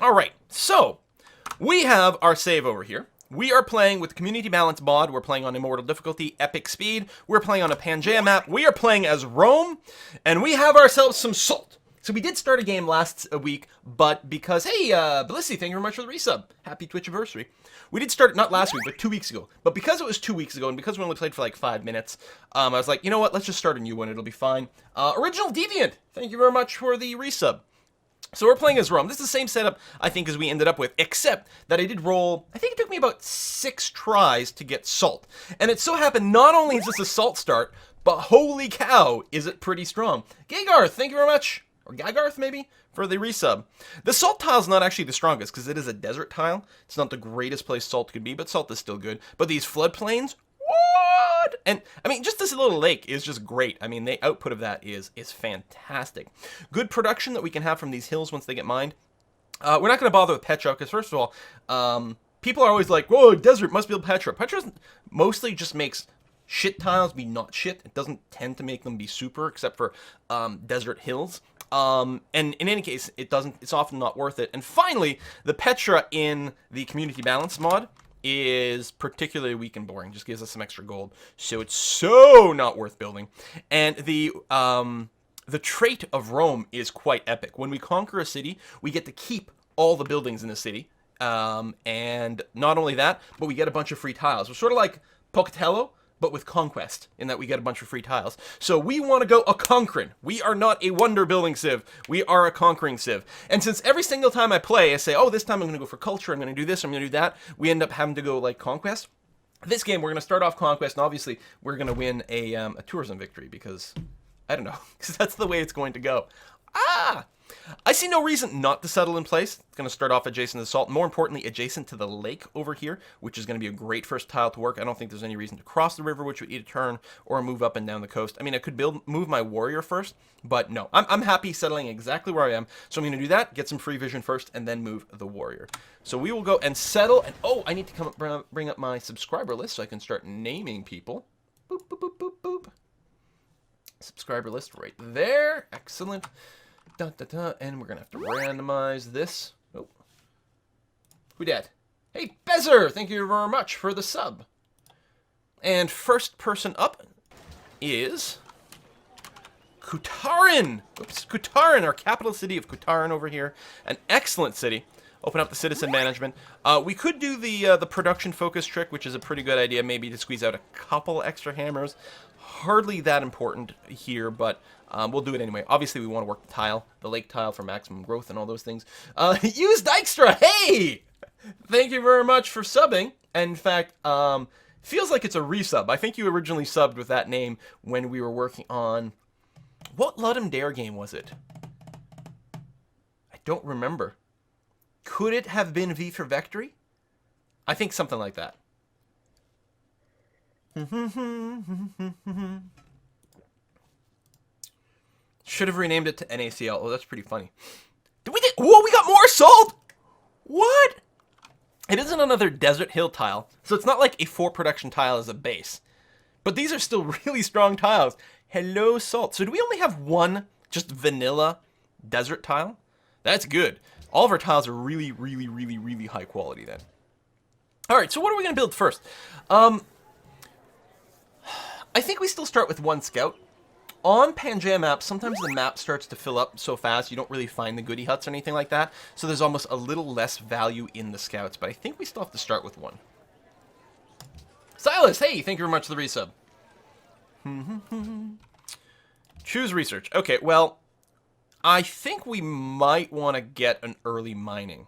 Alright, so we have our save over here. We are playing with Community Balance mod. We're playing on Immortal difficulty, Epic Speed. We're playing on a Pangea map. We are playing as Rome, and we have ourselves some salt. So we did start a game last week, but because, hey, Bellissi, thank you very much for the resub. Happy Twitch anniversary. We did start, not last week, but 2 weeks ago. But because it was 2 weeks ago, and because we only played for like 5 minutes, I was like, you know what, let's just start a new one. It'll be fine. Original Deviant, thank you very much for the resub. So we're playing as Rome. This is the same setup, I think, as we ended up with, except that I did roll, I think it took me about 6 tries to get salt. And it so happened, not only is this a salt start, but holy cow, is it pretty strong. Gagarth, thank you very much, or Gagarth maybe, for the resub. The salt tile is not actually the strongest, because it is a desert tile. It's not the greatest place salt could be, but salt is still good. But these floodplains, what? And, I mean, just this little lake is just great. I mean, the output of that is fantastic. Good production that we can have from these hills once they get mined. We're not going to bother with Petra, because first of all, people are always like, whoa, desert must be Petra. Petra mostly just makes shit tiles be not shit. It doesn't tend to make them be super, except for desert hills. And in any case, it's often not worth it. And finally, the Petra in the Community Balance mod is particularly weak and boring. Just gives us some extra gold. So it's so not worth building. And the trait of Rome is quite epic. When we conquer a city, we get to keep all the buildings in the city. And not only that, but we get a bunch of free tiles. We're sort of like Pocatello, but with conquest, in that we get a bunch of free tiles. So we want to go a conquering. We are not a wonder building civ. We are a conquering civ. And since every single time I play, I say, oh, this time I'm going to go for culture, I'm going to do this, I'm going to do that, we end up having to go like conquest. This game, we're going to start off conquest, and obviously we're going to win a tourism victory, because, I don't know, because that's the way it's going to go. I see no reason not to settle in place. It's going to start off adjacent to the salt. More importantly, adjacent to the lake over here, which is going to be a great first tile to work. I don't think there's any reason to cross the river, which would need a turn, or move up and down the coast. I mean, I could move my warrior first, but no. I'm happy settling exactly where I am. So I'm going to do that, get some free vision first, and then move the warrior. So we will go and settle. And oh, I need to come up, bring up my subscriber list so I can start naming people. Boop, boop, boop, boop, boop. Subscriber list right there. Excellent. Da, da, da. And we're going to have to randomize this. Oh. Who dat? Hey, Bezer! Thank you very much for the sub. And first person up is Kutarin. Oops, Kutarin, our capital city of Kutarin over here. An excellent city. Open up the citizen management. We could do the production focus trick, which is a pretty good idea, maybe to squeeze out a couple extra hammers. Hardly that important here, but we'll do it anyway. Obviously, we want to work the tile, the lake tile for maximum growth and all those things. Use Dykstra, hey! Thank you very much for subbing. In fact, feels like it's a resub. I think you originally subbed with that name when we were working on... What Ludum Dare game was it? I don't remember. Could it have been V for Victory? I think something like that. Should have renamed it to NACL. Oh, that's pretty funny. Whoa, we got more salt! What? It isn't another desert hill tile, so it's not like a 4 production tile as a base. But these are still really strong tiles. Hello, salt. So do we only have one just vanilla desert tile? That's good. All of our tiles are really, really, really, really high quality then. All right, so what are we going to build first? I think we still start with one scout. On Pangea maps, sometimes the map starts to fill up so fast you don't really find the goodie huts or anything like that. So there's almost a little less value in the scouts, but I think we still have to start with one. Silas, hey, thank you very much for the resub. Choose research. Okay, well, I think we might want to get an early mining.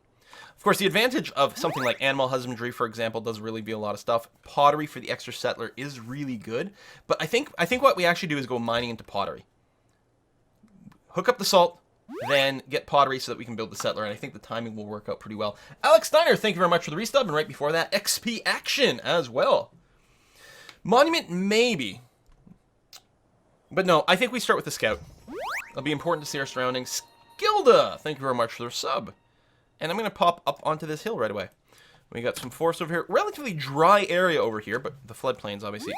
Of course, the advantage of something like animal husbandry, for example, does really be a lot of stuff. Pottery for the extra settler is really good, but I think what we actually do is go mining into pottery. Hook up the salt, then get pottery so that we can build the settler, and I think the timing will work out pretty well. Alex Steiner, thank you very much for the resub, and right before that, XP Action as well. Monument, maybe. But no, I think we start with the scout. It'll be important to see our surroundings. Gilda, thank you very much for the sub. And I'm going to pop up onto this hill right away. We got some forest over here. Relatively dry area over here, but the floodplains, obviously.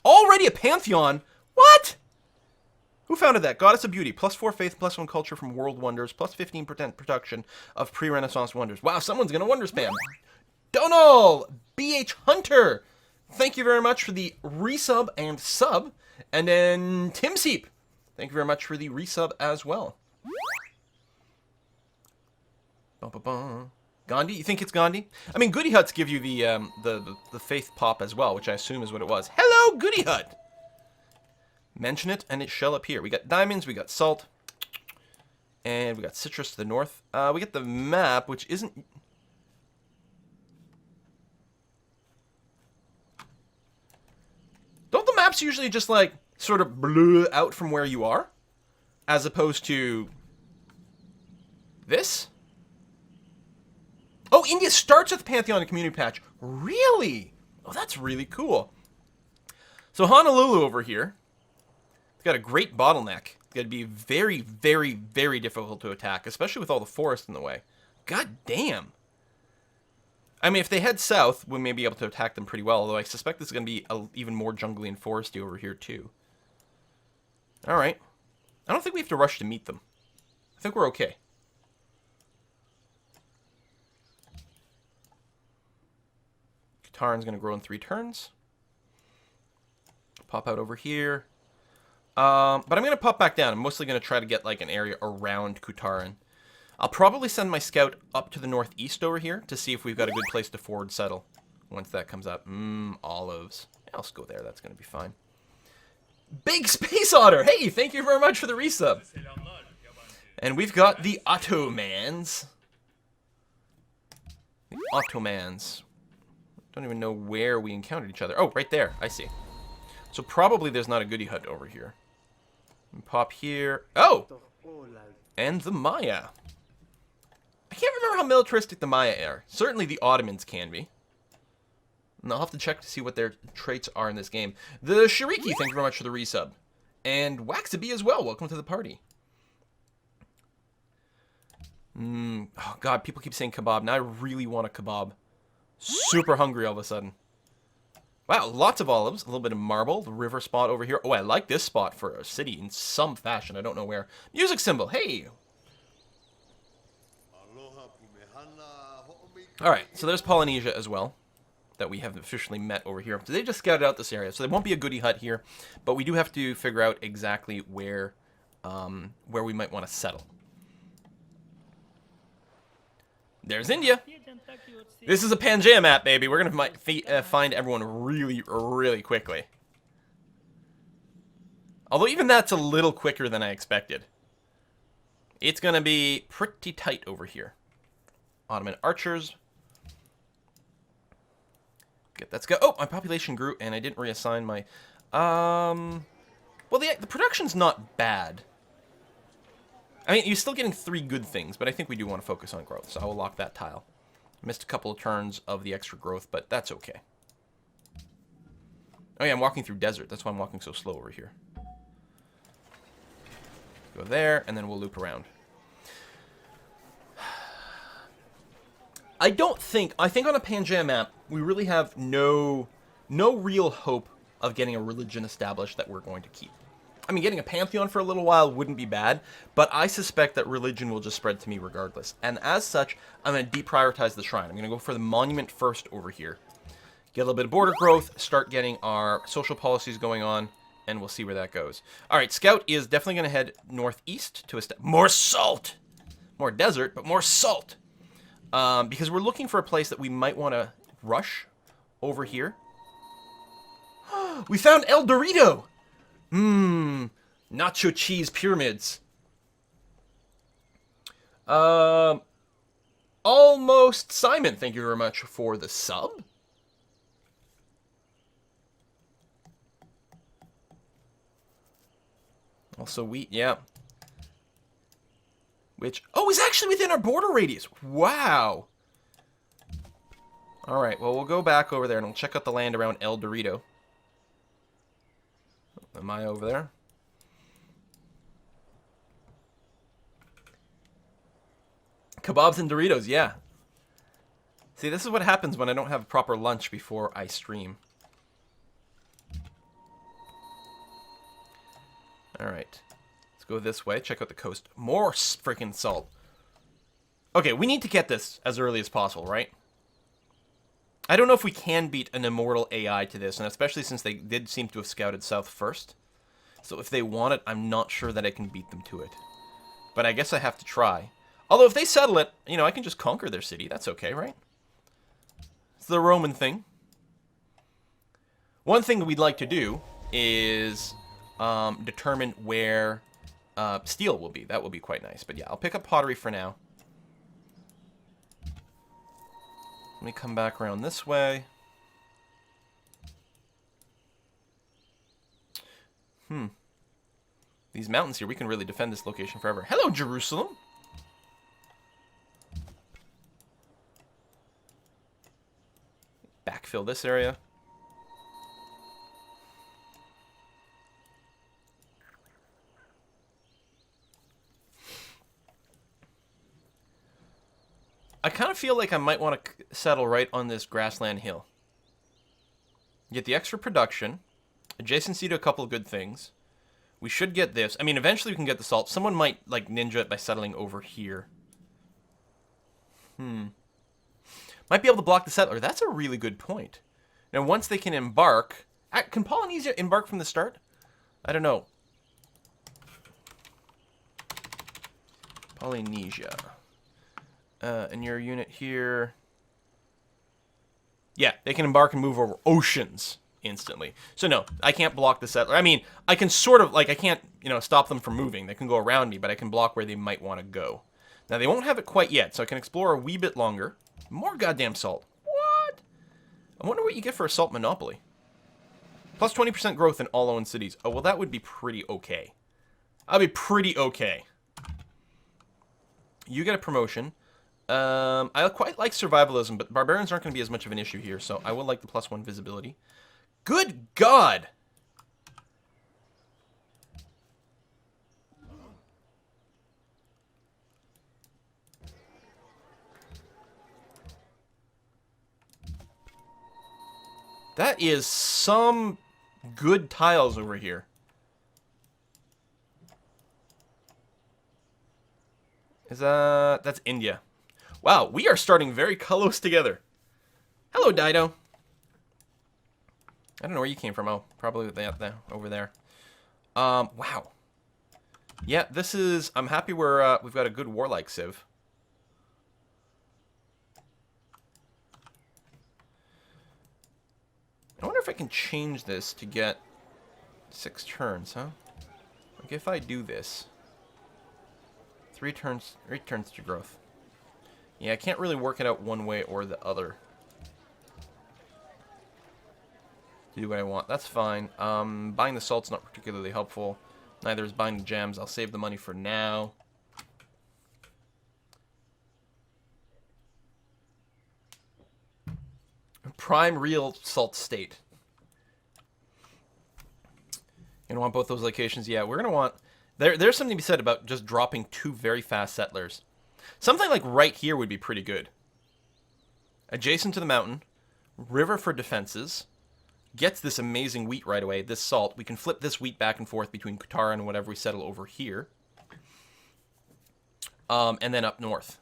Already a Pantheon? What? Who founded that? Goddess of Beauty. +4 faith, +1 culture from world wonders, +15% production of pre-Renaissance wonders. Wow, someone's going to wonder spam. Donald! BH Hunter! Thank you very much for the resub and sub. And then Tim Seep. Thank you very much for the resub as well. Gandhi? You think it's Gandhi? I mean, Goody Huts give you the faith pop as well, which I assume is what it was. Hello, Goody Hut! Mention it, and it shall appear. We got diamonds, we got salt, and we got citrus to the north. We get the map, which isn't... Don't the maps usually just, like, sort of blur out from where you are? As opposed to... this? Oh, India starts with Pantheon and Community Patch. Really? Oh, that's really cool. So Honolulu over here... It's got a great bottleneck. It's got to be very, very, very difficult to attack, especially with all the forest in the way. God damn. I mean, if they head south, we may be able to attack them pretty well, although I suspect this is going to be even more jungly and foresty over here, too. Alright. I don't think we have to rush to meet them. I think we're okay. Kataran's going to grow in 3 turns. Pop out over here. But I'm going to pop back down. I'm mostly going to try to get, like, an area around Kutaran. I'll probably send my scout up to the northeast over here to see if we've got a good place to forward settle once that comes up. Olives. Yeah, I'll just go there. That's going to be fine. Big Space Otter! Hey, thank you very much for the resub. And we've got the Ottomans. The Ottomans. Don't even know where we encountered each other. Oh, right there. I see. So probably there's not a Goody Hut over here. Pop here. Oh! And the Maya. I can't remember how militaristic the Maya are. Certainly the Ottomans can be. And I'll have to check to see what their traits are in this game. The Shiriki, thank you very much for the resub. And Waxaby as well. Welcome to the party. Oh god, people keep saying kebab. Now I really want a kebab. Super hungry all of a sudden. Wow, lots of olives, a little bit of marble, the river spot over here. Oh, I like this spot for a city in some fashion. I don't know where. Music symbol, hey! Alright, so there's Polynesia as well, that we haven't officially met over here. So they just scouted out this area, so there won't be a Goody Hut here, but we do have to figure out exactly where we might want to settle. There's India! This is a Pangea map, baby. We're going to find everyone really, really quickly. Although even that's a little quicker than I expected. It's going to be pretty tight over here. Ottoman archers. Get that. Oh, my population grew, and I didn't reassign my... Well, the production's not bad. I mean, you're still getting 3 good things, but I think we do want to focus on growth, so I will lock that tile. Missed a couple of turns of the extra growth, but that's okay. Oh yeah, I'm walking through desert. That's why I'm walking so slow over here. Go there, and then we'll loop around. I think on a Pangea map, we really have no real hope of getting a religion established that we're going to keep. I mean, getting a pantheon for a little while wouldn't be bad, but I suspect that religion will just spread to me regardless. And as such, I'm going to deprioritize the shrine. I'm going to go for the monument first over here. Get a little bit of border growth, start getting our social policies going on, and we'll see where that goes. All right, Scout is definitely going to head northeast to more salt! More desert, but more salt! Because we're looking for a place that we might want to rush over here. We found El Dorito! Nacho cheese pyramids. Almost Simon, thank you very much for the sub. Also wheat, yeah. Which, oh, is actually within our border radius. Wow. Alright, well, we'll go back over there and we'll check out the land around El Dorito. Am I over there? Kebabs and Doritos, yeah. See, this is what happens when I don't have proper lunch before I stream. Alright. go this way. Check out the coast. More freaking salt. Okay, we need to get this as early as possible, right? I don't know if we can beat an Immortal AI to this, and especially since they did seem to have scouted south first. So if they want it, I'm not sure that I can beat them to it. But I guess I have to try. Although if they settle it, you know, I can just conquer their city. That's okay, right? It's the Roman thing. One thing we'd like to do is determine where steel will be. That will be quite nice. But yeah, I'll pick up pottery for now. Let me come back around this way. These mountains here, we can really defend this location forever. Hello, Jerusalem! Backfill this area. I kind of feel like I might want to settle right on this grassland hill. Get the extra production, adjacency to a couple of good things. We should get this. I mean, eventually we can get the salt. Someone might, like, ninja it by settling over here. Might be able to block the settler. That's a really good point. Now, once they can embark... Can Polynesia embark from the start? I don't know. Polynesia. And your unit here... Yeah, they can embark and move over oceans instantly. So no, I can't block the settler. I mean, I can sort of, like, I can't, you know, stop them from moving. They can go around me, but I can block where they might want to go. Now, they won't have it quite yet, so I can explore a wee bit longer. More goddamn salt. What? I wonder what you get for a salt monopoly. Plus 20% growth in all owned cities. Oh, well, that would be pretty okay. That'd be pretty okay. You get a promotion. I quite like survivalism, but barbarians aren't going to be as much of an issue here, so I will like the +1 visibility. Good God! That is some good tiles over here. That's India. Wow, we are starting very close together. Hello, Dido. I don't know where you came from. Oh, probably that over there. Wow. Yeah, this is... I'm happy we've got a good warlike civ. I wonder if I can change this to get 6 turns, huh? Like, if I do this... 3 turns to growth. Yeah, I can't really work it out one way or the other. Do what I want. That's fine. Buying the salt's not particularly helpful. Neither is buying the gems. I'll save the money for now. Prime real salt state. You want both those locations? Yeah, we're gonna want... There's something to be said about just dropping 2 very fast settlers. Something like right here would be pretty good. Adjacent to the mountain, river for defenses, gets this amazing wheat right away, this salt. We can flip this wheat back and forth between Qatar and whatever we settle over here. And then up north.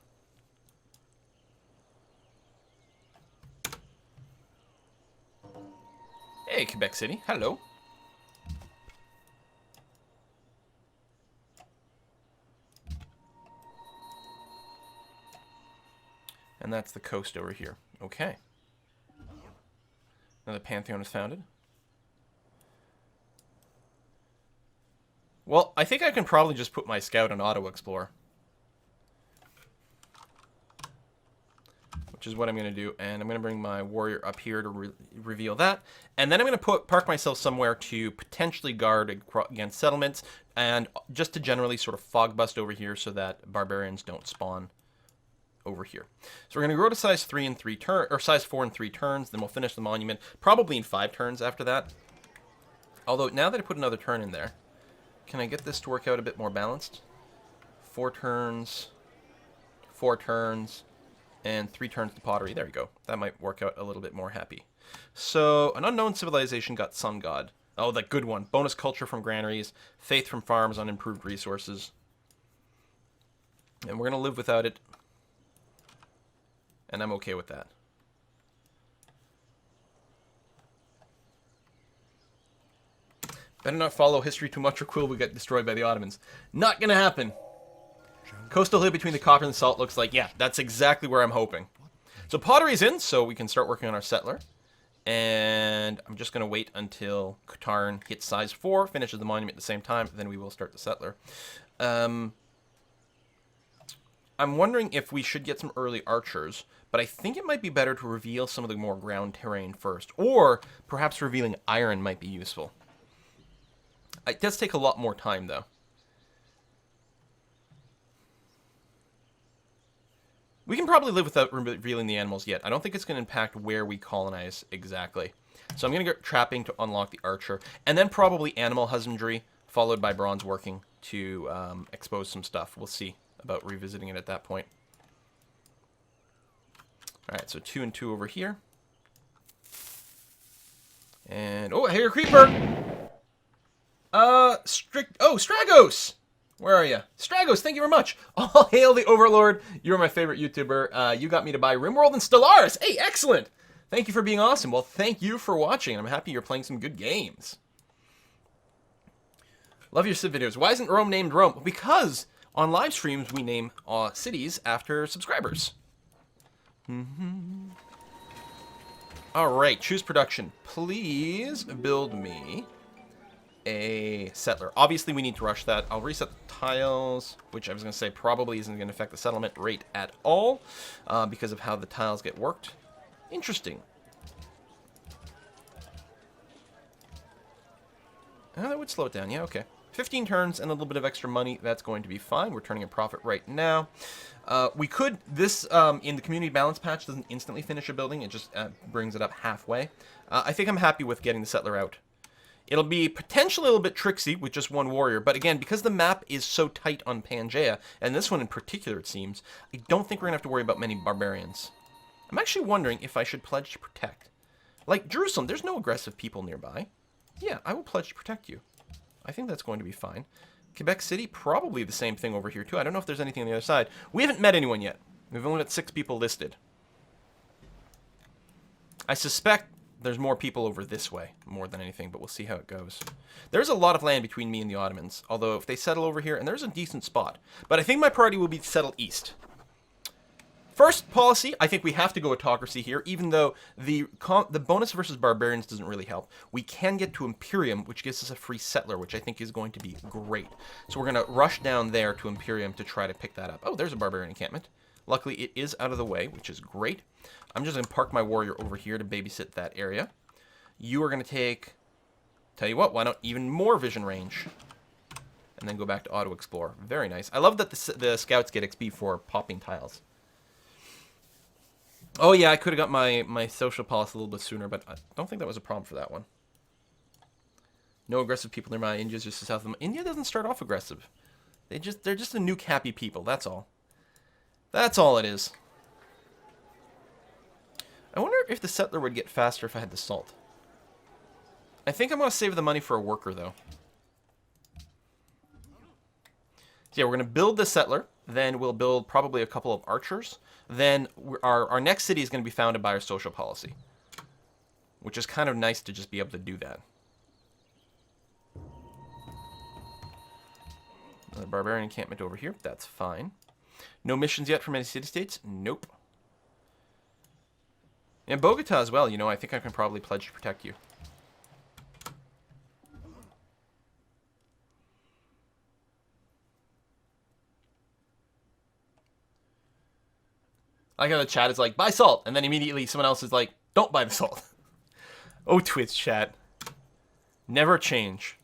Hey, Quebec City. Hello. And that's the coast over here. Okay. Now the Pantheon is founded. Well, I think I can probably just put my scout on Auto Explorer. Which is what I'm going to do. And I'm going to bring my warrior up here to reveal that. And then I'm going to park myself somewhere to potentially guard against settlements. And just to generally sort of fog bust over here so that barbarians don't spawn over here. So we're going to grow to size 3 in 3 turns, or size 4 in 3 turns. Then we'll finish the monument probably in 5 turns after that. Although now that I put another turn in there, can I get this to work out a bit more balanced? 4 turns, 4 turns, and 3 turns to pottery. There you go. That might work out a little bit more happy. So an unknown civilization got sun god. Oh, that good one. Bonus culture from granaries, faith from farms on improved resources. And we're going to live without it. And I'm okay with that. Better not follow history too much or Quill will get destroyed by the Ottomans. Not going to happen. Coastal hill between the copper and the salt looks like, yeah, that's exactly where I'm hoping. So pottery's in, so we can start working on our settler. And I'm just going to wait until Katarn hits size 4, finishes the monument at the same time, then we will start the settler. I'm wondering if we should get some early archers, but I think it might be better to reveal some of the more ground terrain first. Or perhaps revealing iron might be useful. It does take a lot more time, though. We can probably live without revealing the animals yet. I don't think it's going to impact where we colonize exactly. So I'm going to get trapping to unlock the archer. And then probably animal husbandry, followed by bronze working to expose some stuff. We'll see about revisiting it at that point. Alright, so 2 and 2 over here. And, oh, I hear a creeper! Stragos! Where are you? Stragos, thank you very much. All hail the Overlord. You're my favorite YouTuber. You got me to buy RimWorld and Stellaris. Hey, excellent. Thank you for being awesome. Well, thank you for watching. I'm happy you're playing some good games. Love your Civ videos. Why isn't Rome named Rome? Because on live streams, we name cities after subscribers. All right, choose production. Please build me a settler. Obviously, we need to rush that. I'll reset the tiles, which I was going to say probably isn't going to affect the settlement rate at all because of how the tiles get worked. Interesting. That would slow it down. Yeah, okay. 15 turns and a little bit of extra money. That's going to be fine. We're turning a profit right now. We could, this in the community balance patch doesn't instantly finish a building. It just brings it up halfway. I think I'm happy with getting the settler out. It'll be potentially a little bit tricksy with just one warrior, but again, because the map is so tight on Pangea, and this one in particular it seems, I don't think we're going to have to worry about many barbarians. I'm actually wondering if I should pledge to protect. Like Jerusalem, there's no aggressive people nearby. Yeah, I will pledge to protect you. I think that's going to be fine. Quebec City, probably the same thing over here too. I don't know if there's anything on the other side. We haven't met anyone yet. We've only got 6 people listed. I suspect there's more people over this way, more than anything, but we'll see how it goes. There's a lot of land between me and the Ottomans, although if they settle over here, and there's a decent spot. But I think my priority will be to settle east. First policy, I think we have to go autocracy here, even though the bonus versus barbarians doesn't really help. We can get to Imperium, which gives us a free settler, which I think is going to be great. So we're going to rush down there to Imperium to try to pick that up. Oh, there's a barbarian encampment. Luckily, it is out of the way, which is great. I'm just going to park my warrior over here to babysit that area. You are going to take, tell you what, why not even more vision range? And then go back to auto explore. Very nice. I love that the scouts get XP for popping tiles. Oh yeah, I could have got my social policy a little bit sooner, but I don't think that was a problem for that one. No aggressive people near my India's just south of them. India doesn't start off aggressive. They're just a nuke happy people, that's all. That's all it is. I wonder if the settler would get faster if I had the salt. I think I'm going to save the money for a worker, though. So yeah, we're going to build the settler. Then we'll build probably a couple of archers. Then our next city is going to be founded by our social policy. Which is kind of nice to just be able to do that. Another barbarian encampment over here. That's fine. No missions yet from any city-states? Nope. And Bogota as well, you know, I think I can probably pledge to protect you. I like how the chat is like, buy salt, and then immediately someone else is like, don't buy the salt. Oh, Twitch chat. Never change.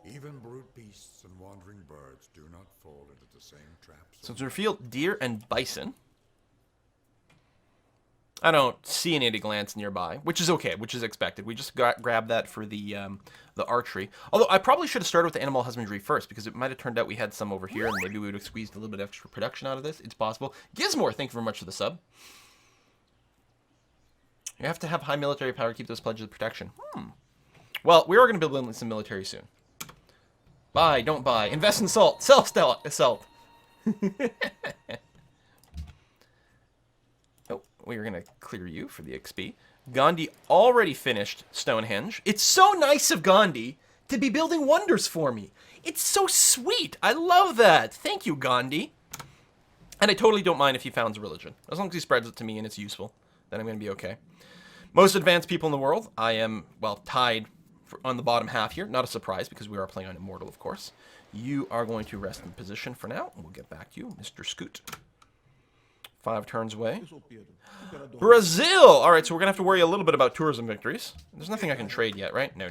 Even brute beasts and wandering birds do not fall into the same traps. So it's revealed deer and bison. I don't see any at a glance nearby, which is okay, which is expected. We just grabbed that for the archery. Although I probably should have started with the animal husbandry first, because it might have turned out we had some over here, and maybe we would have squeezed a little bit of extra production out of this. It's possible. Gizmore, thank you very much for the sub. You have to have high military power to keep those pledges of protection. Well, we are going to build some military soon. Buy, don't buy. Invest in salt. Sell salt. Oh, we are going to clear you for the XP. Gandhi already finished Stonehenge. It's so nice of Gandhi to be building wonders for me. It's so sweet. I love that. Thank you, Gandhi. And I totally don't mind if he founds a religion. As long as he spreads it to me and it's useful, then I'm going to be okay. Most advanced people in the world, I am, well, tied on the bottom half here. Not a surprise because we are playing on Immortal, of course. You are going to rest in position for now. We'll get back to you, Mr. Scoot. 5 turns away. Brazil! All right, so we're going to have to worry a little bit about tourism victories. There's nothing I can trade yet, right? No.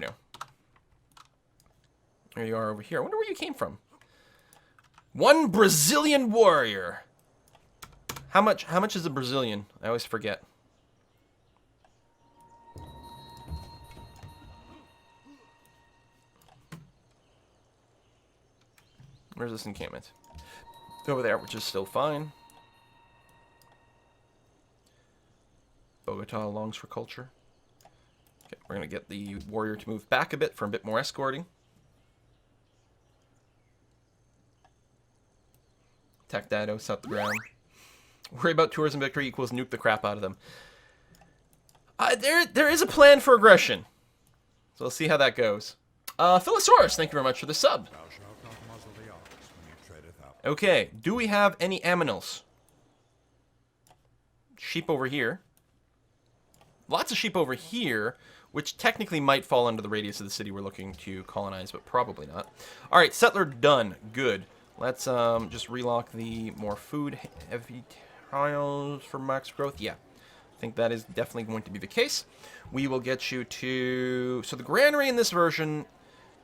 There you are over here. I wonder where you came from. 1 Brazilian warrior. How much is a Brazilian? I always forget. Where's this encampment? Over there, which is still fine. Bogota longs for culture. Okay, we're going to get the warrior to move back a bit for a bit more escorting. Attack Dado, set the ground. Worry about tourism victory equals nuke the crap out of them. There is a plan for aggression. So we'll see how that goes. Philosaurus, thank you very much for the sub. Thou shalt not muzzle the ox when he treadeth up. Okay, do we have any aminals? Sheep over here. Lots of sheep over here, which technically might fall under the radius of the city we're looking to colonize, but probably not. All right, settler done. Good. Let's just relock the more food heavy tiles for max growth. Yeah, I think that is definitely going to be the case. We will get you to... So the granary in this version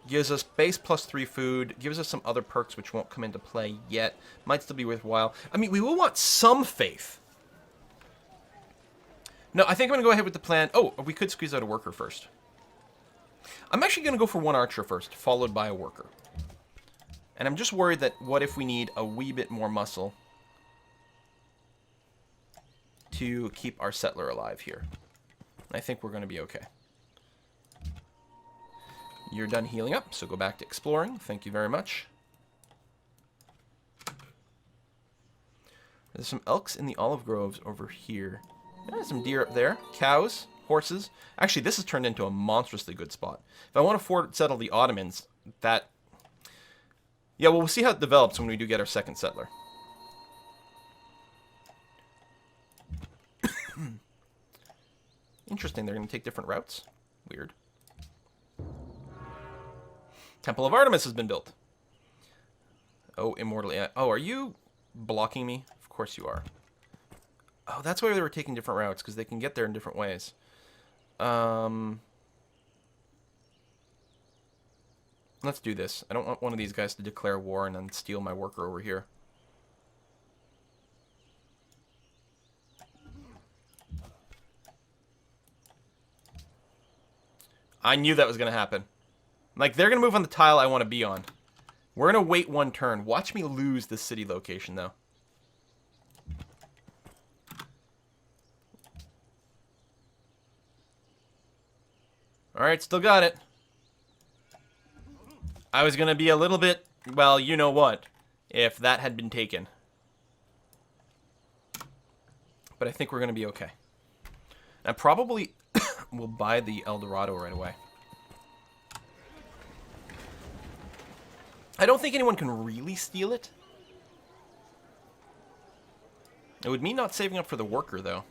gives us base +3 food, gives us some other perks which won't come into play yet. Might still be worthwhile. I mean, we will want some faith. No, I think I'm going to go ahead with the plan. Oh, we could squeeze out a worker first. I'm actually going to go for 1 archer first, followed by a worker. And I'm just worried that what if we need a wee bit more muscle to keep our settler alive here. I think we're going to be okay. You're done healing up, so go back to exploring. Thank you very much. There's some elks in the olive groves over here. There's some deer up there. Cows, horses. Actually, this has turned into a monstrously good spot. If I want to settle the Ottomans, that... Yeah, well, we'll see how it develops when we do get our second settler. Interesting, they're going to take different routes. Weird. Temple of Artemis has been built. Oh, Immortal. Yeah. Oh, are you blocking me? Of course you are. Oh, that's why they were taking different routes, because they can get there in different ways. Let's do this. I don't want one of these guys to declare war and then steal my worker over here. I knew that was going to happen. Like, they're going to move on the tile I want to be on. We're going to wait 1 turn. Watch me lose this city location, though. Alright, still got it. I was going to be a little bit, well, you know what, if that had been taken. But I think we're going to be okay. I probably will buy the El Dorado right away. I don't think anyone can really steal it. It would mean not saving up for the worker, though.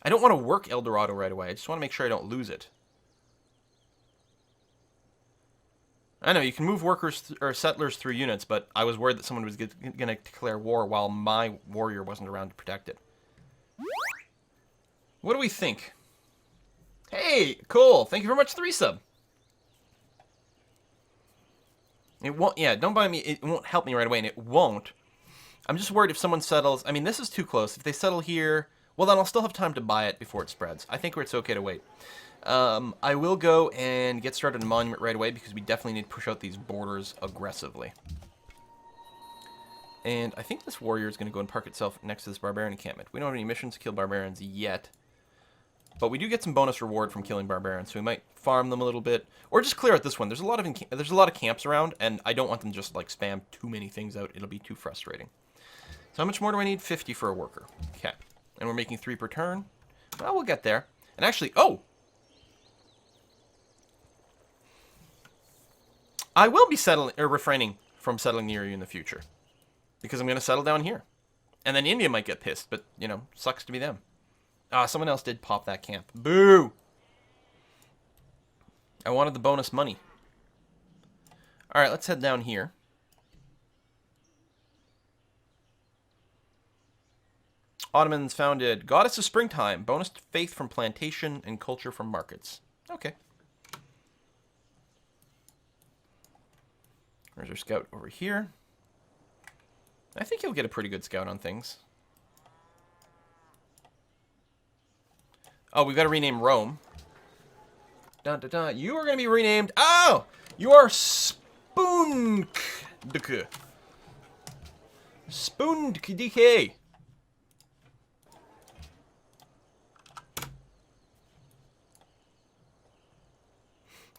I don't want to work El Dorado right away. I just want to make sure I don't lose it. I know, you can move workers or settlers through units, but I was worried that someone was going to declare war while my warrior wasn't around to protect it. What do we think? Hey, cool. Thank you very much for the resub. It won't, yeah, don't buy me, it won't help me right away, and it won't. I'm just worried if someone settles, I mean, this is too close. If they settle here, well, then I'll still have time to buy it before it spreads. I think it's okay to wait. I will go and get started on Monument right away because we definitely need to push out these borders aggressively. And I think this warrior is going to go and park itself next to this barbarian encampment. We don't have any missions to kill barbarians yet. But we do get some bonus reward from killing barbarians, so we might farm them a little bit. Or just clear out this one. There's a lot of camps around, and I don't want them to just like spam too many things out. It'll be too frustrating. So how much more do I need? 50 for a worker. Okay. And we're making 3 per turn. Well, we'll get there. And actually, oh! I will be refraining from settling near you in the future. Because I'm going to settle down here. And then India might get pissed, but, you know, sucks to be them. Ah, someone else did pop that camp. Boo! I wanted the bonus money. Alright, let's head down here. Ottomans founded Goddess of Springtime. Bonus to faith from plantation and culture from markets. Okay. There's our scout over here. I think he'll get a pretty good scout on things. Oh, we've got to rename Rome. Dun, dun, dun. You are going to be renamed... Oh! You are Spoondk. Spoondk.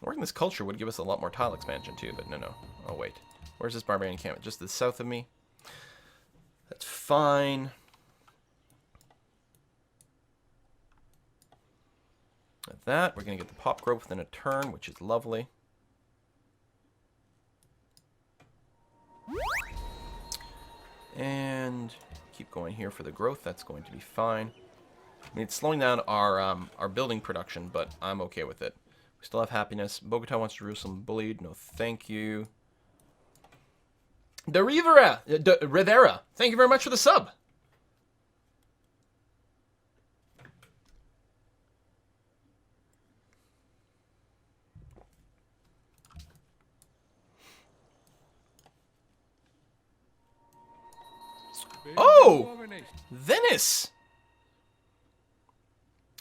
Working this culture would give us a lot more tile expansion too, but no. Oh, wait. Where's this barbarian encampment? Just to the south of me? That's fine. At that, we're going to get the pop growth within a turn, which is lovely. And keep going here for the growth. That's going to be fine. I mean, it's slowing down our building production, but I'm okay with it. We still have happiness. Bogota wants Jerusalem bullied. No, thank you. De Rivera. Thank you very much for the sub. Oh! Venice!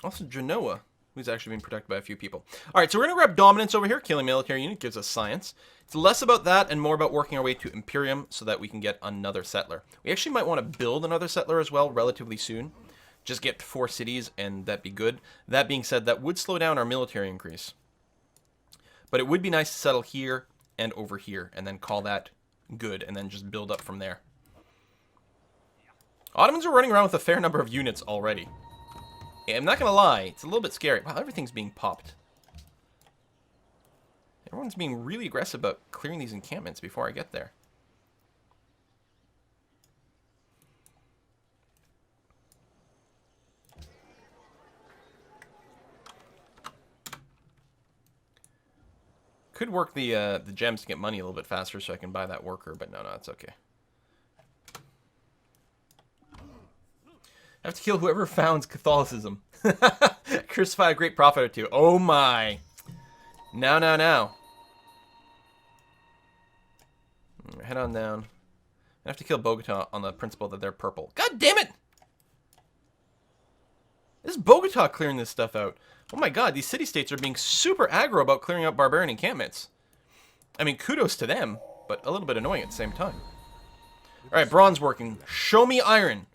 Also Genoa, who's actually being protected by a few people. Alright, so we're going to grab Dominance over here. Killing military unit gives us science. It's less about that and more about working our way to Imperium so that we can get another settler. We actually might want to build another settler as well relatively soon. Just get 4 cities and that'd be good. That being said, that would slow down our military increase. But it would be nice to settle here and over here and then call that good and then just build up from there. Ottomans are running around with a fair number of units already. I'm not going to lie, it's a little bit scary. Wow, everything's being popped. Everyone's being really aggressive about clearing these encampments before I get there. Could work the gems to get money a little bit faster so I can buy that worker, but no, it's okay. I have to kill whoever founds Catholicism. Crucify a great prophet or two. Oh my. Now. Head on down. I have to kill Bogota on the principle that they're purple. God damn it! This is Bogota clearing this stuff out. Oh my god, these city-states are being super aggro about clearing out barbarian encampments. I mean, kudos to them, but a little bit annoying at the same time. Alright, bronze working. Show me iron.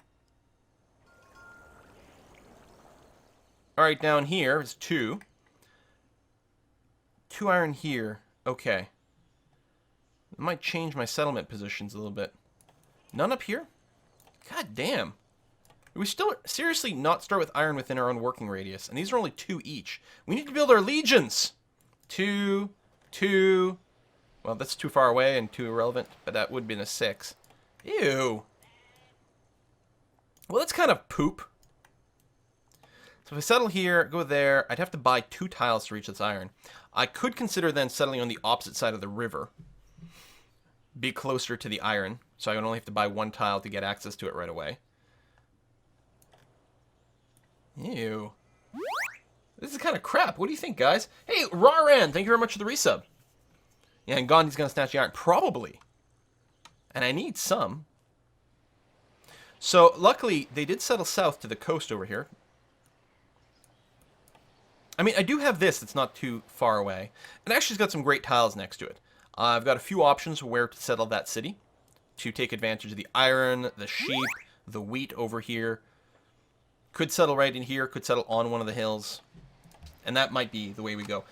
Alright, down here is 2. 2 iron here. Okay. I might change my settlement positions a little bit. None up here? God damn. We still seriously not start with iron within our own working radius. And these are only 2 each. We need to build our legions. 2, 2. Well, that's too far away and too irrelevant. But that would have been a 6. Ew. Well, that's kind of poop. So if I settle here, go there, I'd have to buy 2 tiles to reach this iron. I could consider then settling on the opposite side of the river. Be closer to the iron, so I would only have to buy 1 tile to get access to it right away. Ew. This is kind of crap. What do you think, guys? Hey, Raran, thank you very much for the resub. Yeah, and Gandhi's going to snatch the iron. Probably. And I need some. So, luckily, they did settle south to the coast over here. I mean, I do have this that's not too far away. And actually, it's got some great tiles next to it. I've got a few options for where to settle that city. to take advantage of the iron, the sheep, the wheat over here. Could settle right in here, could settle on one of the hills. And that might be the way we go.